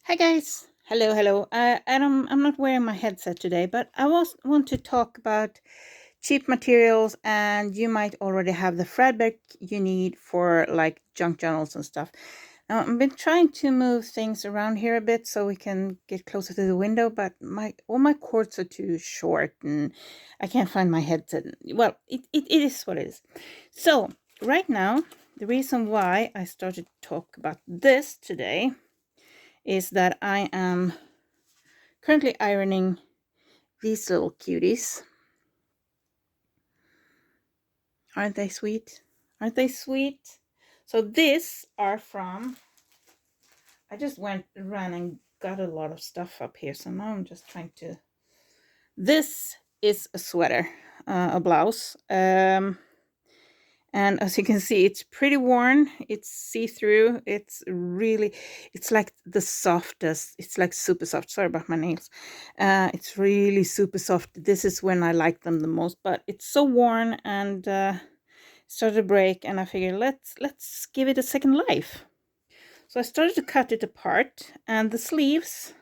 Hi guys, hello. I'm not wearing my headset today, but I want to talk about cheap materials, and you might already have the fabric you need for like junk journals and stuff. Now I've been trying to move things around here a bit so we can get closer to the window, but all my cords are too short and I can't find my headset. Well, it is what it is. So right now, the reason why I started to talk about this today is that I am currently ironing these little cuties. Aren't they sweet? Aren't they sweet? So these are from, I just ran and got a lot of stuff up here. So now I'm just trying to, this is a sweater, a blouse. And as you can see, it's pretty worn. It's see-through. It's like the softest. It's like super soft. Sorry about my nails. It's really super soft. This is when I like them the most, but it's so worn and started to break. And I figured let's give it a second life. So I started to cut it apart, and the sleeves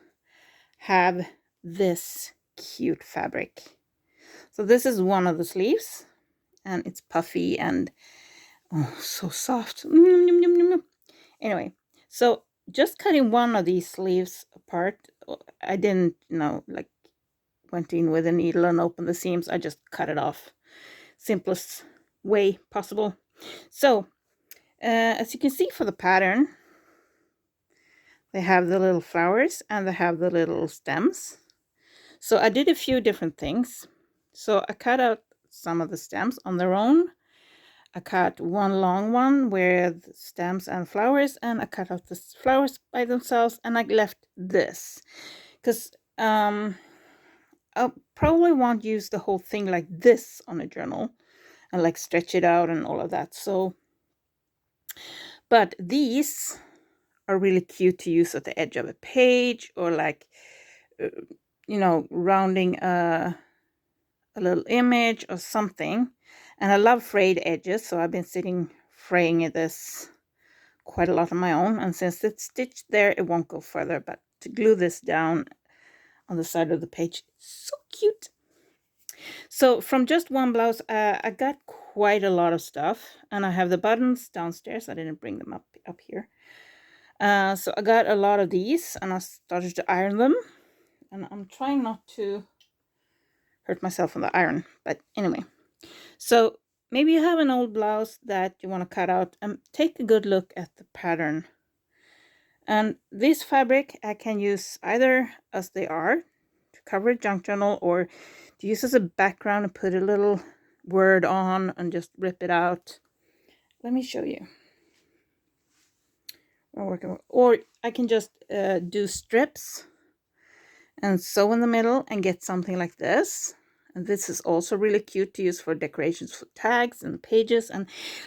have this cute fabric. So this is one of the sleeves, and it's puffy and oh, so soft. Anyway, so just cutting one of these sleeves apart, I didn't, like went in with a needle and opened the seams. I just cut it off. Simplest way possible. So, as you can see for the pattern, they have the little flowers and they have the little stems. So I did a few different things. So I cut out some of the stems on their own. I cut one long one with stems and flowers, and I cut out the flowers by themselves, and I left this because I probably won't use the whole thing like this on a journal and like stretch it out and all of that. So, but these are really cute to use at the edge of a page, or like rounding a little image or something. And I love frayed edges, so I've been fraying this quite a lot on my own, and since it's stitched there, it won't go further. But to glue this down on the side of the page, so cute. So from just one blouse, I got quite a lot of stuff, and I have the buttons downstairs. I didn't bring them up here. So I got a lot of these, and I started to iron them, and I'm trying not to hurt myself on the iron, but anyway. So maybe you have an old blouse that you want to cut out, and take a good look at the pattern. And this fabric I can use either as they are to cover a junk journal, or to use as a background and put a little word on and just rip it out. Let me show you. Or I can just do strips and sew in the middle and get something like this. And this is also really cute to use for decorations for tags and pages. And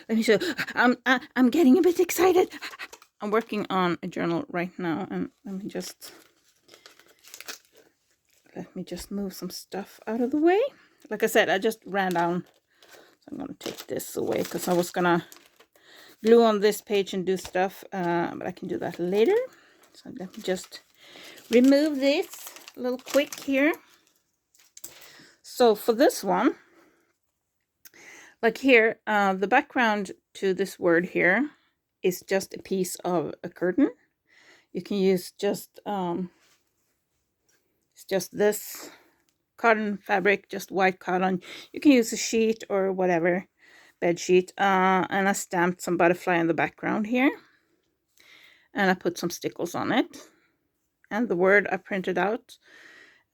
let me show you. I'm getting a bit excited. I'm working on a journal right now, and let me just move some stuff out of the way. Like I said, I just ran down, so I'm gonna take this away because I was gonna glue on this page and do stuff, but I can do that later. So let me just remove this a little quick here. So for this one, like here, the background to this word here is just a piece of a curtain. You can use just it's just this cotton fabric, just white cotton. You can use a sheet or whatever, bed sheet. And I stamped some butterfly in the background here, and I put some stickles on it. And the word I printed out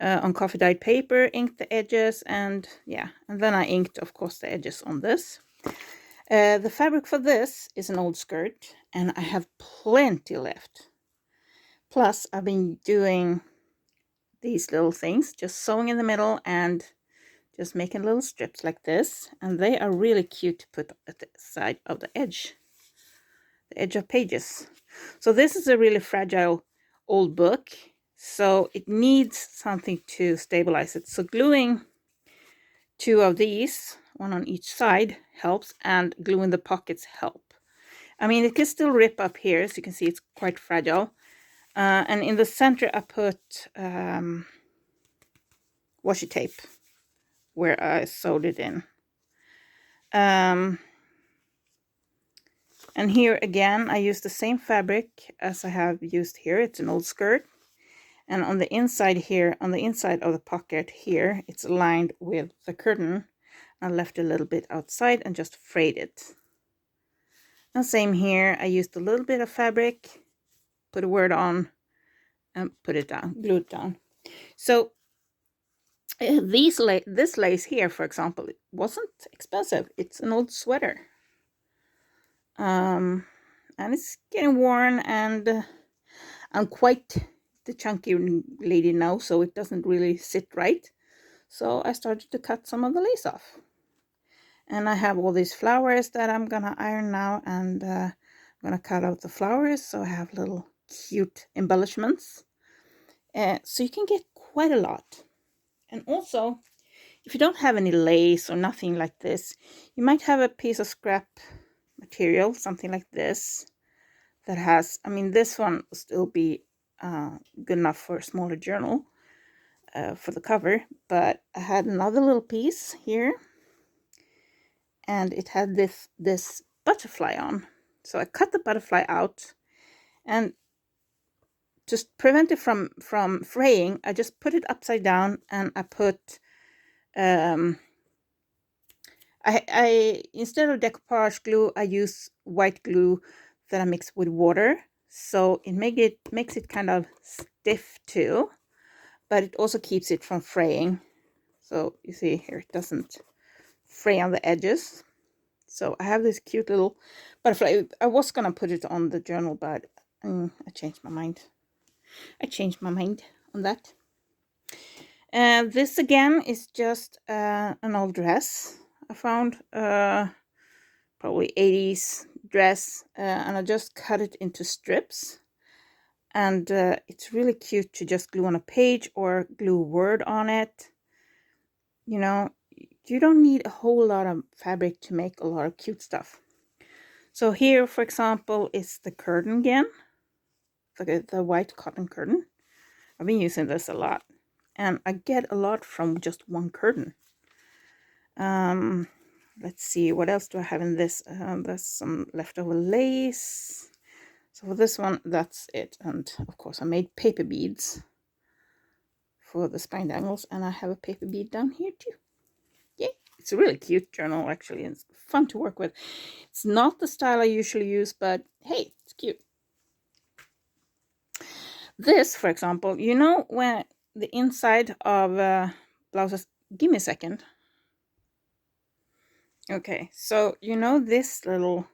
on coffee dyed paper, inked the edges, and yeah, and then I inked, of course, the edges on this. The fabric for this is an old skirt, and I have plenty left. Plus, I've been doing these little things, just sewing in the middle and just making little strips like this, and they are really cute to put at the side of the edge of pages. So this is a really fragile old book, so it needs something to stabilize it. So gluing two of these, one on each side, helps, and gluing the pockets help. I mean, it can still rip up here, as you can see, it's quite fragile. And in the center I put washi tape where I sewed it in. And here again I use the same fabric as I have used here. It's an old skirt, and on the inside here, on the inside of the pocket here, it's lined with the curtain. I left a little bit outside and just frayed it. And same here, I used a little bit of fabric, put a word on, and put it down, glue it down. So this lace here, for example, it wasn't expensive. It's an old sweater. And it's getting worn, and I'm quite the chunky lady now, so it doesn't really sit right. So I started to cut some of the lace off. And I have all these flowers that I'm gonna iron now, and I'm gonna cut out the flowers so I have little cute embellishments. So you can get quite a lot. And also, if you don't have any lace or nothing like this, you might have a piece of scrap material, something like this, that has, I mean, this one will still be good enough for a smaller journal for the cover, but I had another little piece here, and it had this butterfly on. So I cut the butterfly out, and to prevent it from fraying, I just put it upside down, and I put I instead of decoupage glue, I use white glue that I mix with water, so it makes it kind of stiff too, but it also keeps it from fraying. So you see here, it doesn't fray on the edges. So I have this cute little butterfly. I was gonna put it on the journal, but I changed my mind. I changed my mind on that. This again is just an old dress I found, probably 80s dress, and I just cut it into strips. And it's really cute to just glue on a page or glue a word on it. You know, you don't need a whole lot of fabric to make a lot of cute stuff. So here, for example, is the curtain again, the white cotton curtain. I've been using this a lot, and I get a lot from just one curtain. Let's see, what else do I have in this? There's some leftover lace. So for this one, that's it. And of course I made paper beads for the spine dangles, and I have a paper bead down here too. Yay! It's a really cute journal, actually, and it's fun to work with. It's not the style I usually use, but hey, it's cute. This, for example, you know, when the inside of blouses, give me a second. Okay, so you know this little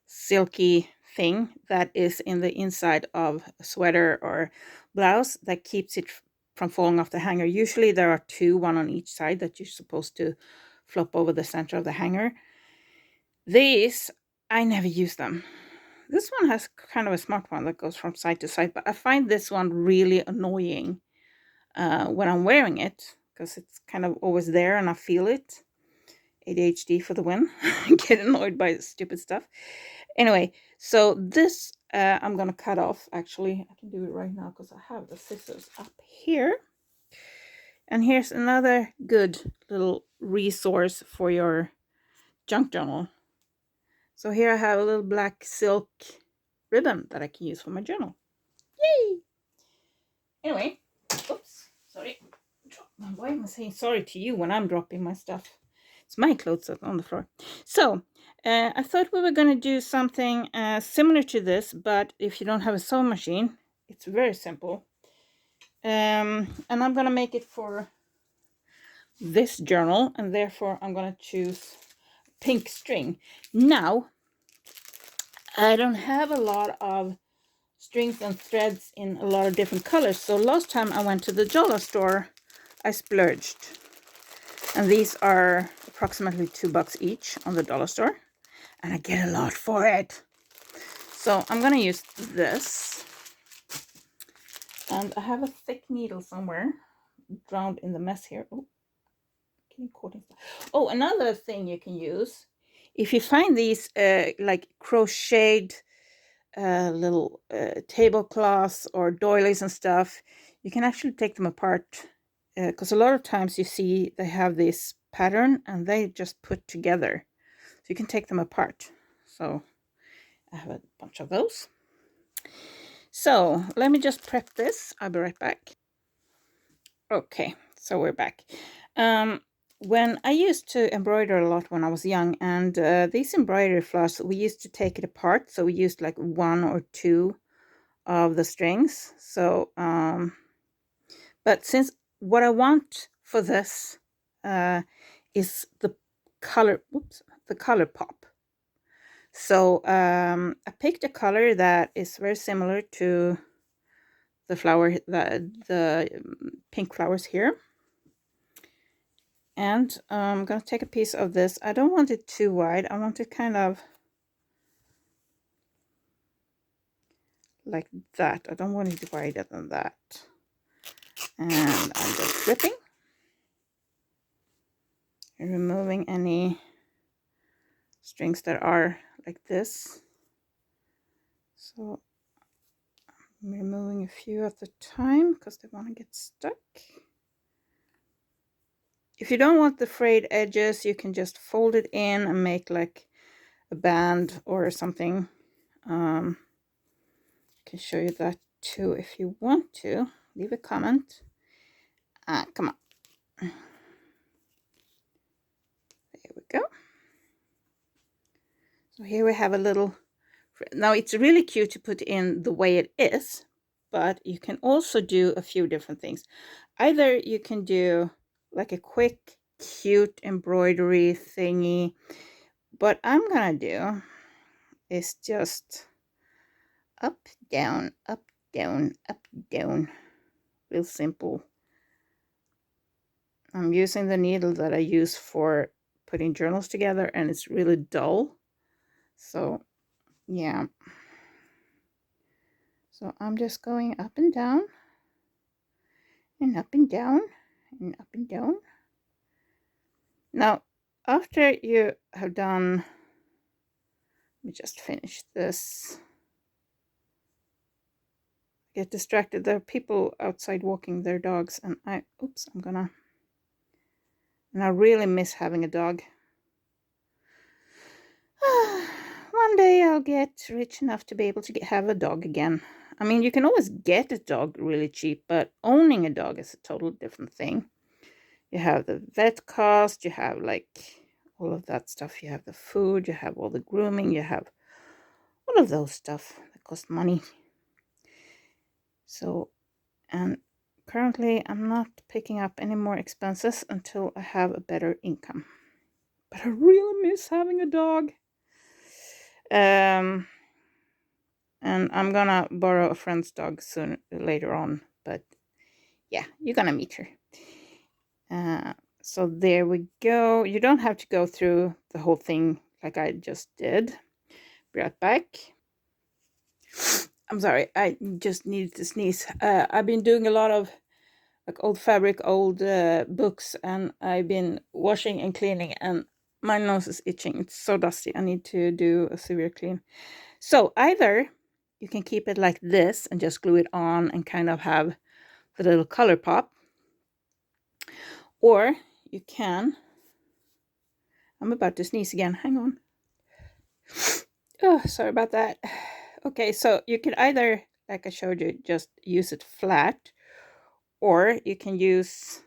silky thing that is in the inside of a sweater or blouse that keeps it from falling off the hanger. Usually there are two, one on each side, that you're supposed to flop over the center of the hanger. These, I never use them. This one has kind of a smart one that goes from side to side, but I find this one really annoying when I'm wearing it, because it's kind of always there and I feel it. ADHD for the win. Get annoyed by stupid stuff. Anyway, so this I'm gonna cut off. Actually, I can do it right now because I have the scissors up here. And here's another good little resource for your junk journal. So here I have a little black silk ribbon that I can use for my journal. Yay! Anyway, oops, sorry. Why am I saying sorry to you when I'm dropping my stuff? It's my clothes on the floor. So I thought we were going to do something similar to this, but if you don't have a sewing machine, it's very simple. And I'm going to make it for this journal, and therefore I'm going to choose pink string. Now, I don't have a lot of strings and threads in a lot of different colors, so last time I went to the dollar store, I splurged. And these are approximately $2 each on the dollar store, and I get a lot for it. So I'm gonna use this, and I have a thick needle somewhere drowned in the mess here. Oh, getting caught in stuff. Oh, another thing you can use, if you find these like crocheted little tablecloths or doilies and stuff, you can actually take them apart, because a lot of times you see they have this pattern and they just put together. So you can take them apart. So I have a bunch of those. So let me just prep this. I'll be right back. Okay, so we're back. When I used to embroider a lot when I was young, and these embroidery flowers, we used to take it apart. So we used like 1 or 2 of the strings. So, but since what I want for this is the color, the color pop. So I picked a color that is very similar to the flower, the pink flowers here. And I'm going to take a piece of this. I don't want it too wide. I want it kind of like that. I don't want it wider than that. And I'm just flipping and removing any strings that are like this. So I'm removing a few at a time because they want to get stuck. If you don't want the frayed edges, you can just fold it in and make like a band or something. I can show you that too if you want to. Leave a comment. Come on. There we go. So here we have a little. Now it's really cute to put in the way it is, but you can also do a few different things. Either you can do like a quick, cute embroidery thingy. What I'm gonna do is just up, down, up, down, up, down. Real simple. I'm using the needle that I use for putting journals together, and it's really dull. So, yeah. So I'm just going up and down, and up and down, and up and down. Now, after you have done, let me just finish this. Get distracted. There are people outside walking their dogs, and I really miss having a dog. One day I'll get rich enough to be able to have a dog again. I mean, you can always get a dog really cheap, but owning a dog is a totally different thing. You have the vet cost, you have like all of that stuff. You have the food, you have all the grooming, you have all of those stuff that cost money. So, and currently I'm not picking up any more expenses until I have a better income. But I really miss having a dog. And I'm gonna borrow a friend's dog later on, but yeah, you're gonna meet her. So there we go. You don't have to go through the whole thing like I just did. Be right back. I'm sorry, I just needed to sneeze. I've been doing a lot of like old fabric, old books, and I've been washing and cleaning, and my nose is itching. It's so dusty. I need to do a severe clean. So either you can keep it like this and just glue it on and kind of have the little color pop, or you can, I'm about to sneeze again, hang on. Oh, sorry about that. Okay, so you could either, like I showed you, just use it flat, or you can use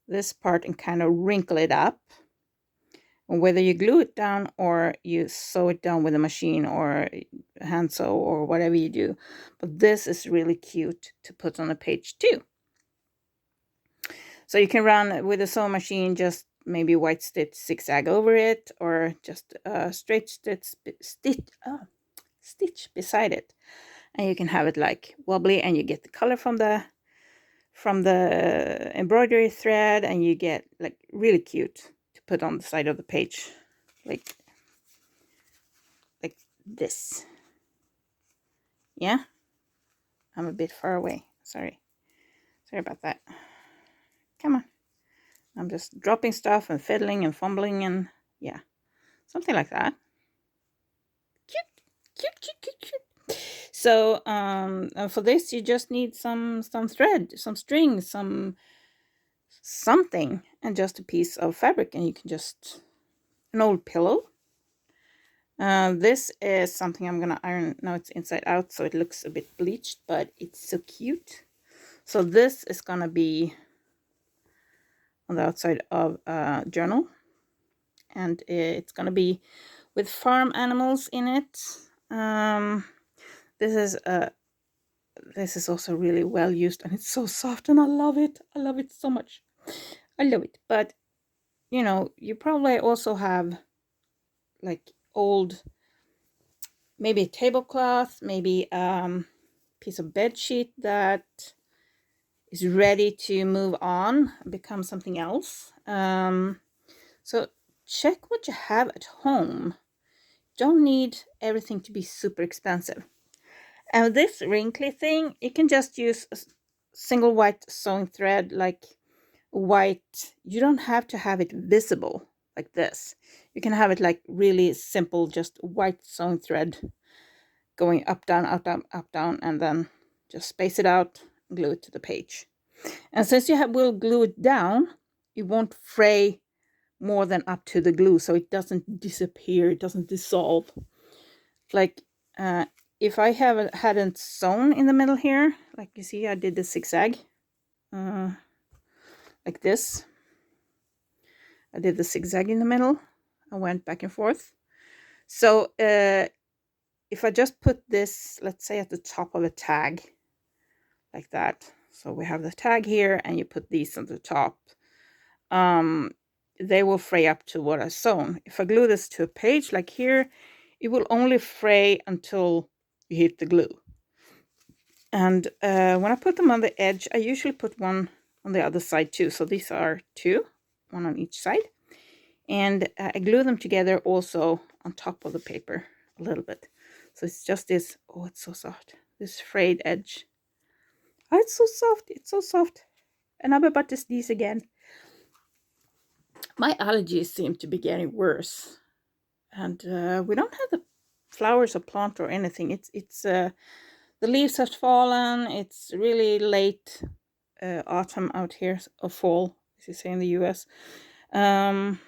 this part and kind of wrinkle it up. And whether you glue it down or you sew it down with a machine or hand sew or whatever you do. But this is really cute to put on a page too. So you can run with a sewing machine, just maybe white stitch zigzag over it, or just straight stitch beside it, and you can have it like wobbly, and you get the color from the embroidery thread, and you get like really cute to put on the side of the page, like this. Yeah, I'm a bit far away. Sorry about that. Come on. I'm just dropping stuff and fiddling and fumbling, and yeah, something like that. Cute. So and for this you just need some thread, some string, something, and just a piece of fabric, and you can just an old pillow. This is something I'm gonna iron. Now it's inside out, so it looks a bit bleached, but it's so cute. So this is gonna be on the outside of a journal, and it's gonna be with farm animals in it. This is also really well used, and it's so soft, and I love it. I love it so much. I love it. But you know, you probably also have like old, maybe a tablecloth, maybe piece of bed sheet that is ready to move on, become something else. So check what you have at home. Don't need everything to be super expensive. And this wrinkly thing, you can just use a single white sewing thread, like white. You don't have to have it visible like this. You can have it like really simple, just white sewing thread going up, down, up, down, up, down, and then just space it out, glue it to the page. And since you will glue it down, it won't fray more than up to the glue, so it doesn't disappear, it doesn't dissolve. Like if I hadn't sewn in the middle here, like you see, I did the zigzag like this. I did the zigzag in the middle. I went back and forth. So if I just put this, let's say, at the top of a tag like that, so we have the tag here, and you put these on the top, they will fray up to what I've sewn. If I glue this to a page like here, it will only fray until you hit the glue. And when I put them on the edge, I usually put one on the other side too. So these are two, one on each side. And I glue them together also on top of the paper a little bit. So it's just this, oh, it's so soft, this frayed edge. Oh, it's so soft, it's so soft. And I'm about to sneeze again. My allergies seem to be getting worse. And we don't have the flowers or plant or anything. It's the leaves have fallen. It's really late autumn out here, or fall, as you say in the US. And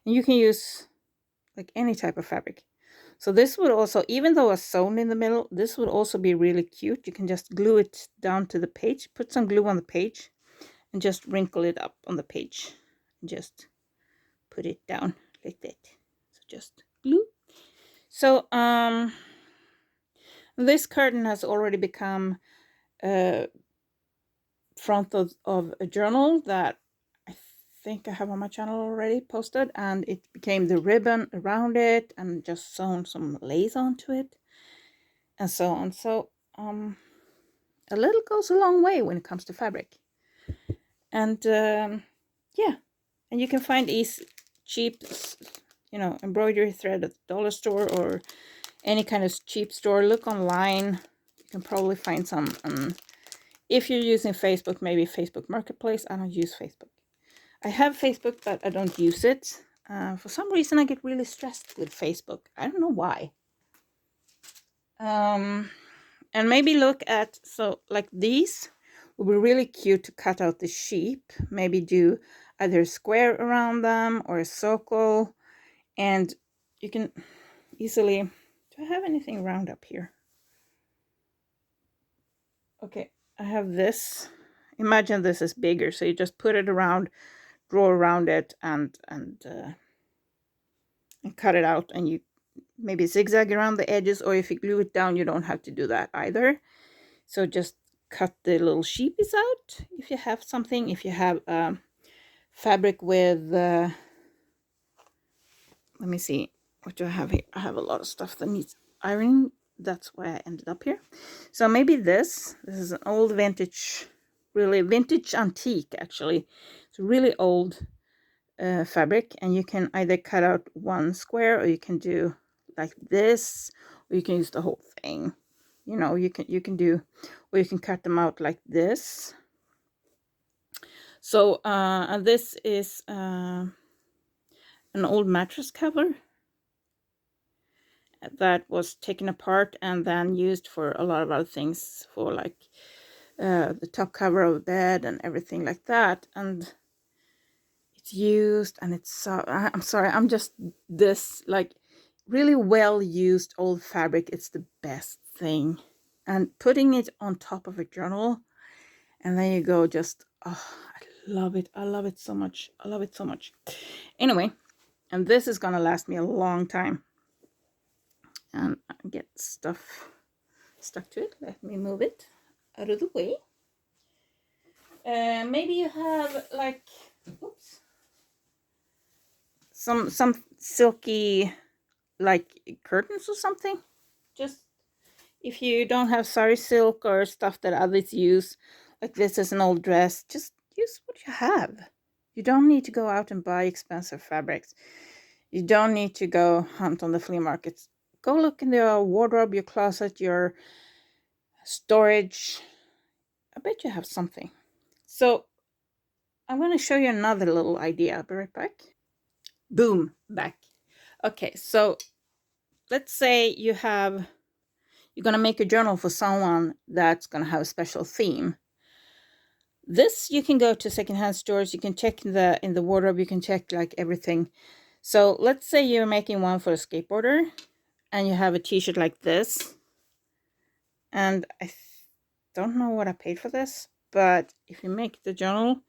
you can use like any type of fabric. So this would also, even though it's sewn in the middle, this would also be really cute. You can just glue it down to the page, put some glue on the page, and just wrinkle it up on the page. And just put it down like that. So just glue. So this curtain has already become front of a journal that I think I have on my channel already posted, and it became the ribbon around it, and just sewn some lace onto it, and so on. So a little goes a long way when it comes to fabric. And yeah, and you can find these cheap, you know, embroidery thread at the dollar store or any kind of cheap store. Look online, you can probably find some. If you're using Facebook, maybe Facebook Marketplace. I don't use Facebook. I have Facebook, but I don't use it. For some reason, I get really stressed with Facebook. I don't know why. And maybe look at, so like these would be really cute to cut out the sheep. Maybe do either a square around them or a circle. And you can easily, do I have anything round up here? Okay, I have this. Imagine this is bigger, so you just put it around, draw around it, and cut it out, and you maybe zigzag around the edges, or if you glue it down, you don't have to do that either. So just cut the little sheepies out if you have something. If you have fabric with, let me see, what do I have here? I have a lot of stuff that needs ironing. That's why I ended up here. So maybe this is an old vintage, really vintage antique actually. It's really old fabric, and you can either cut out one square, or you can do like this, or you can use the whole thing. You know, you can do, or you can cut them out like this. So and this is an old mattress cover, that was taken apart and then used for a lot of other things, for like the top cover of a bed and everything like that. And it's used, and it's so, I'm sorry, I'm just this like really well used old fabric. It's the best thing. And putting it on top of a journal, and there you go, just oh, I love it. I love it so much. I love it so much. Anyway, and this is gonna last me a long time. And I get stuff stuck to it. Let me move it out of the way. Maybe you have like, oops, some silky like curtains or something. Just if you don't have sari silk or stuff that others use, like this is an old dress, just use what you have. You don't need to go out and buy expensive fabrics. You don't need to go hunt on the flea markets. Go look in your wardrobe, your closet, your storage. I bet you have something. So I'm going to show you another little idea. I'll be right back. Boom, back. Okay, so let's say you're going to make a journal for someone that's going to have a special theme. This, you can go to secondhand stores, you can check in the wardrobe, you can check like everything. So let's say you're making one for a skateboarder and you have a t-shirt like this. And I don't know what I paid for this, but if you make the journal,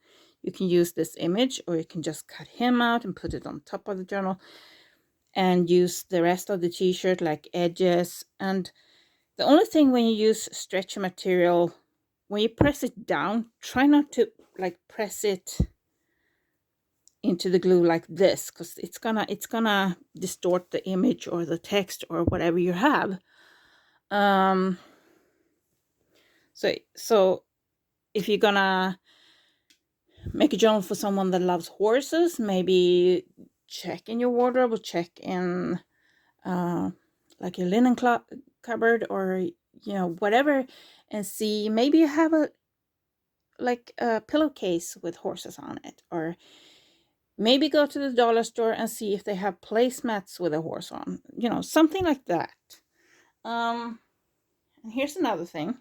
you can use this image, or you can just cut him out and put it on top of the journal and use the rest of the t-shirt like edges. And the only thing when you use stretchy material, when you press it down, try not to like press it into the glue like this, because it's gonna distort the image or the text or whatever you have. So if you're gonna make a journal for someone that loves horses, maybe check in your wardrobe, or check in like a linen cupboard, or whatever, and see, maybe you have a pillowcase with horses on it, or maybe go to the dollar store and see if they have placemats with a horse on, something like that. And here's another thing,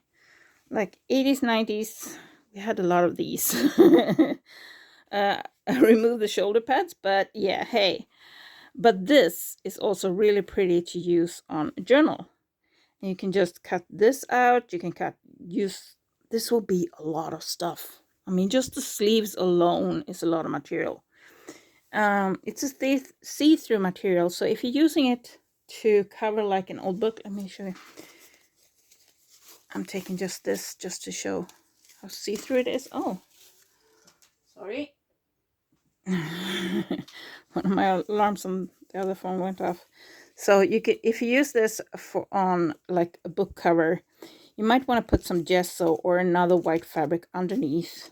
like 80s, 90s, we had a lot of these. Remove the shoulder pads, but yeah, hey. But this is also really pretty to use on a journal. And you can just cut this out. You can this will be a lot of stuff. I mean, just the sleeves alone is a lot of material. It's a see-through material, so if you're using it to cover like an old book, let me show you. I'm taking just this just to show how see-through it is. Oh, sorry. One of my alarms on the other phone went off. So you could, if you use this on like a book cover, you might want to put some gesso or another white fabric underneath.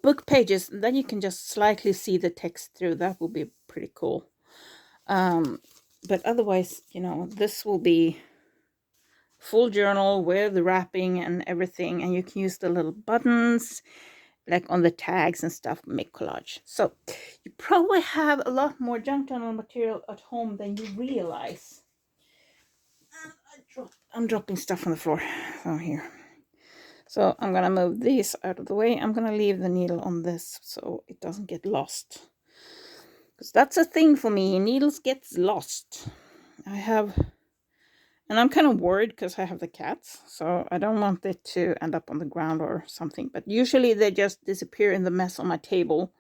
Book pages, then you can just slightly see the text through. That will be pretty cool. But otherwise, this will be full journal with the wrapping and everything, and you can use the little buttons like on the tags and stuff, make collage. So you probably have a lot more junk journal material at home than you realize. And I'm dropping stuff on the floor. So here. So I'm gonna move these out of the way. I'm gonna leave the needle on this so it doesn't get lost. Because that's a thing for me. Needles gets lost. And I'm kind of worried because I have the cats, so I don't want it to end up on the ground or something. But usually they just disappear in the mess on my table.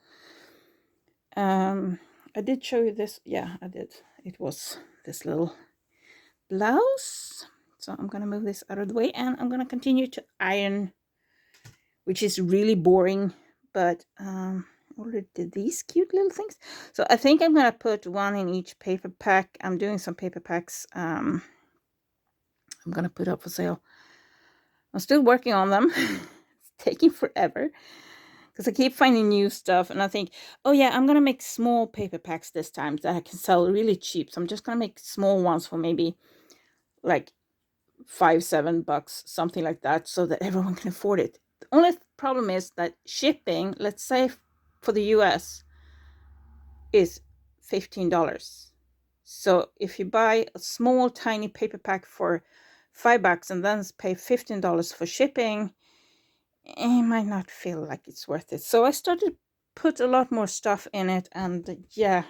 I did show you this. Yeah, I did. It was this little blouse. So I'm going to move this out of the way, and I'm going to continue to iron, which is really boring. But already did these cute little things. So I think I'm going to put one in each paper pack. I'm doing some paper packs. I'm gonna put up for sale. I'm still working on them. It's taking forever because I keep finding new stuff, and I think, oh yeah, I'm gonna make small paper packs this time that I can sell really cheap. So I'm just gonna make small ones for maybe like $5-7, something like that, so that everyone can afford it. The only problem is that shipping, let's say for the US, is $15. So if you buy a small tiny paper pack for $5 and then pay $15 for shipping, it might not feel like it's worth it. So I started put a lot more stuff in it, and yeah,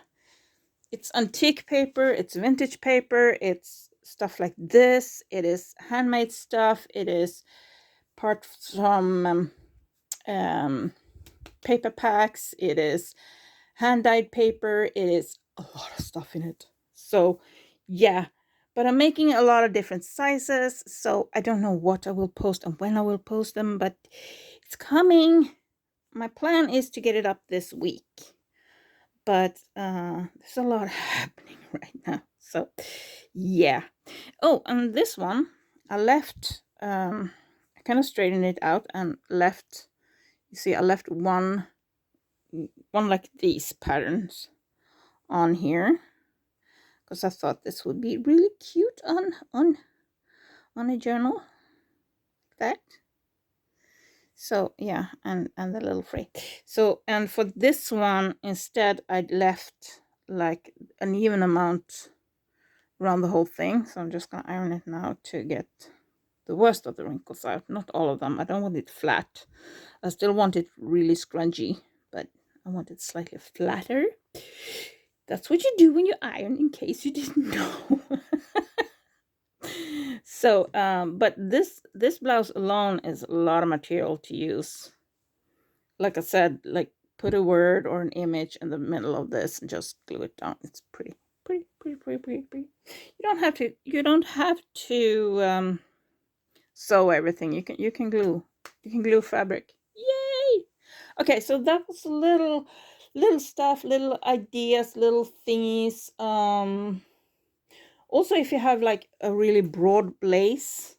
it's antique paper, it's vintage paper, it's stuff like this, it is handmade stuff, it is part from paper packs, it is hand-dyed paper, it is a lot of stuff in it. So yeah, but I'm making a lot of different sizes, so I don't know what I will post and when I will post them, but it's coming. My plan is to get it up this week, but there's a lot happening right now, so yeah. Oh, and this one I left, I kind of straightened it out and left, you see, I left one like these patterns on here because I thought this would be really cute on a journal like that. So yeah, and the little frame. So, and for this one instead I left like an even amount around the whole thing. So I'm just gonna iron it now to get the worst of the wrinkles out. Not all of them. I don't want it flat. I still want it really scrunchy, but I want it slightly flatter. That's what you do when you iron, in case you didn't know. So, but this blouse alone is a lot of material to use. Like I said, like put a word or an image in the middle of this and just glue it down. It's pretty. You don't have to sew everything. You can glue fabric. Yay! Okay, so that was a little stuff, little ideas, little thingies. Also, if you have like a really broad lace,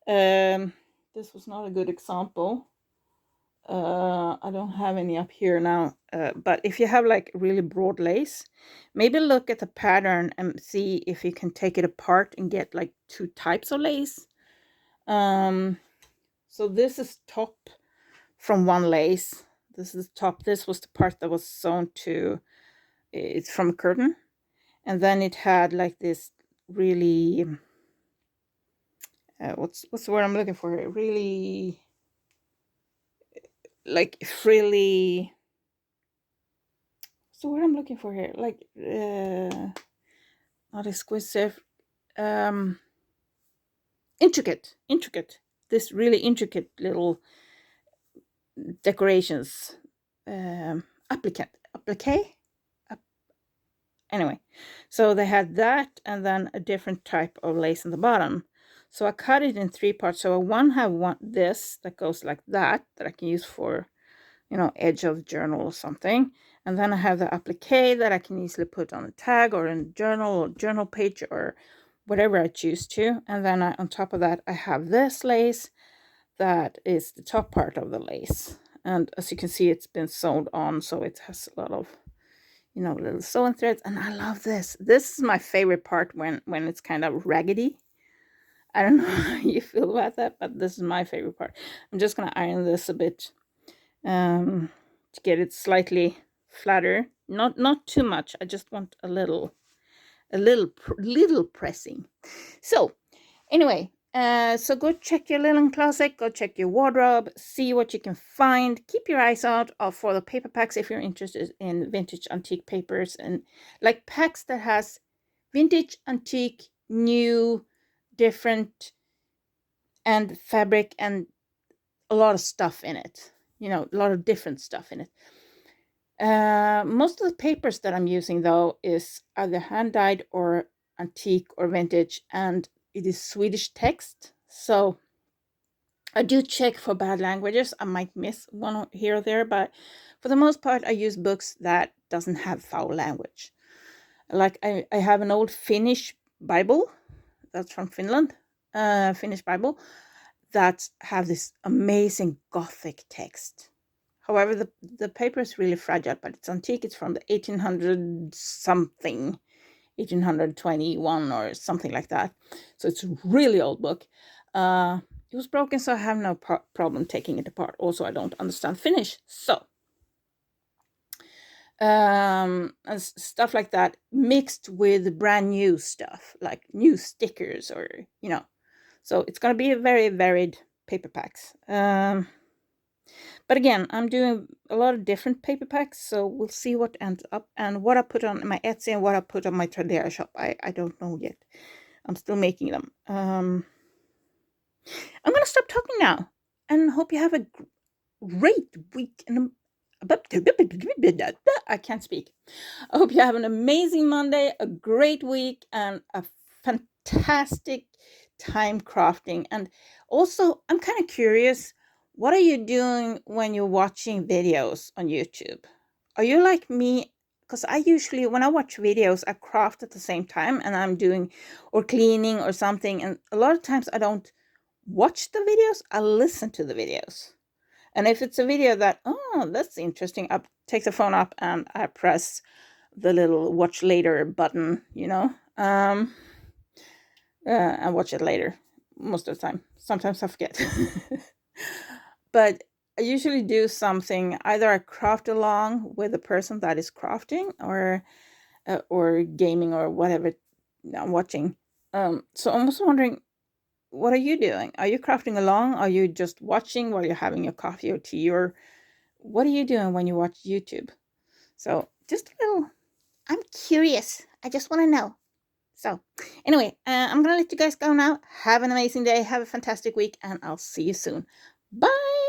this was not a good example. I don't have any up here now, but if you have like really broad lace, maybe look at the pattern and see if you can take it apart and get like two types of lace. So this is top from one lace. This is top. This was the part that was sewn to, it's from a curtain, and then it had like this really what's the word I'm looking for here? Really like frilly. So what I'm looking for here, like not exquisite, intricate. This really intricate little decorations, applique. Anyway, so they had that, and then a different type of lace on the bottom. So I cut it in 3 parts. So I have this that goes like that I can use for, you know, edge of journal or something. And then I have the applique that I can easily put on a tag or in journal or journal page or whatever I choose to. And then on top of that, I have this lace that is the top part of the lace. And as you can see, it's been sewn on, so it has a lot of, you know, little sewing threads. And I love this. This is my favorite part when it's kind of raggedy. I don't know how you feel about that, but this is my favorite part. I'm just going to iron this a bit to get it slightly flatter. Not too much. I just want a little pressing. So anyway, so go check your linen closet, go check your wardrobe, see what you can find. Keep your eyes out for the paper packs if you're interested in vintage antique papers, and like packs that has vintage, antique, new, different, and fabric, and a lot of stuff in it. You know, a lot of different stuff in it. Most of the papers that I'm using, though, is either hand-dyed or antique or vintage, and it is Swedish text. So I do check for bad languages. I might miss one here or there, but for the most part, I use books that doesn't have foul language. Like I have an old Finnish Bible that's from Finland, Finnish Bible, that have this amazing Gothic text. However, the paper is really fragile, but it's antique. It's from the 1800 something, 1821 or something like that. So it's a really old book. It was broken, so I have no problem taking it apart. Also, I don't understand Finnish. So and stuff like that, mixed with brand new stuff like new stickers, or so it's going to be a very varied paper packs. But again, I'm doing a lot of different paper packs, so we'll see what ends up, and what I put on my Etsy and what I put on my Tradera shop. I don't know yet. I'm still making them. I'm gonna stop talking now, and hope you have a great week. And I can't speak. I hope you have an amazing Monday, a great week, and a fantastic time crafting. And also, I'm kind of curious, what are you doing when you're watching videos on YouTube? Are you like me? Because I usually, when I watch videos, I craft at the same time, and I'm doing or cleaning or something. And a lot of times I don't watch the videos, I listen to the videos. And if it's a video that, oh, that's interesting, I take the phone up and I press the little watch later button, and watch it later most of the time. Sometimes I forget. But I usually do something, either I craft along with the person that is crafting, or gaming, or whatever I'm watching. So I'm also wondering, what are you doing? Are you crafting along? Are you just watching while you're having your coffee or tea? Or what are you doing when you watch YouTube? So just a little, I'm curious. I just want to know. So anyway, I'm going to let you guys go now. Have an amazing day. Have a fantastic week. And I'll see you soon. Bye.